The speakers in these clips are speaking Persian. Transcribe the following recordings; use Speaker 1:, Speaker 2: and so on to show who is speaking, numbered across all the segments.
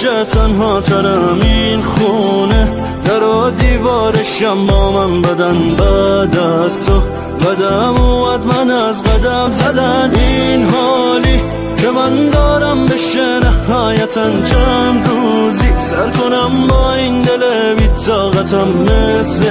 Speaker 1: همیشه تنها ترم این خونه، در و دیوارشم با من بدن بعد از تو. قدم اومد من از قدم زدن، این حالی که من دارم بشه نهایتا چند روزی سر کنم با این دل بی طاقتم مثل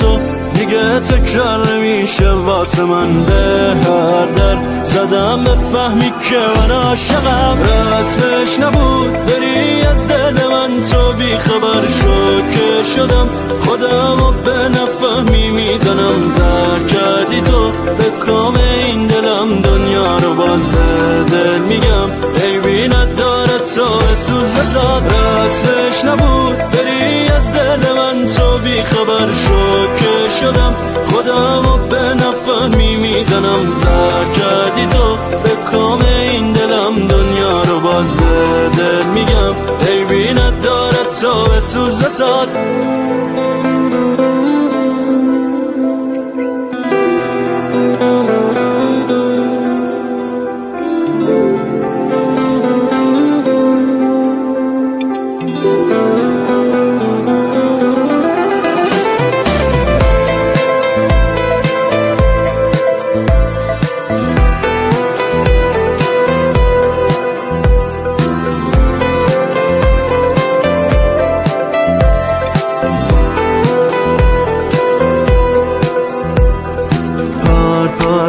Speaker 1: تو. دیگه تکرار نمیشه واسه من به هر در زدم بفهمی که من عاشقم. رسمش نبود بری از دل من، تو بی خبر شو که شدم خودم و به نفهمی میزنم. زهر کردی تو به کام این دلم، دنیا رو باز به دل میگم عیبی نداره تو بسوز بساز. رسمش نبود بری از دل من، تو بی خبر شو که شدم خودم و به نفهمی میزنم. زهر کردی تو به کام این دلم، دنیا رو باز به دل میگم عیبی نداره تو بسوز بساز.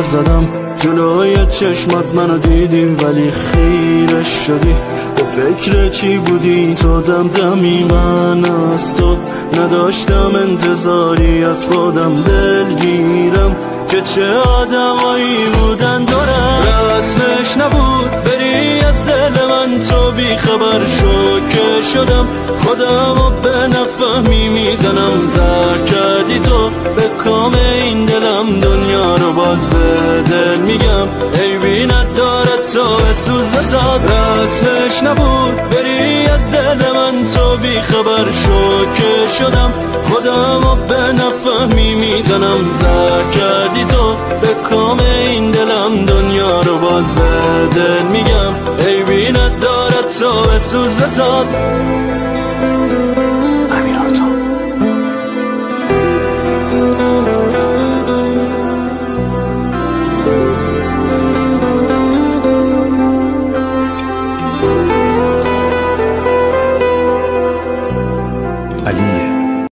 Speaker 1: زدم جلوی چشمت منو دیدیم ولی خیره شدی. به فکر چی بودی تو دمدمی من از تو نداشتم انتظاری از خودم دلگیرم که چه آدمایی بودن دورم. رسمش نبود بری از دل من، تو بی خبر شو که شدم خودم و به نفهمی میزنم. زهر کردی تو به کام این دلم، دنیا رو باز به دل میگم عیبی نداره تو بسوز بساز. رسمش نبود بری از دل من، تو بی خبر شو که شدم خودم و به نفهمی میزنم. زهر کردی تو به کام این دلم، دنیا رو باز به دل میگم عیبی نداره تو بسوز بساز.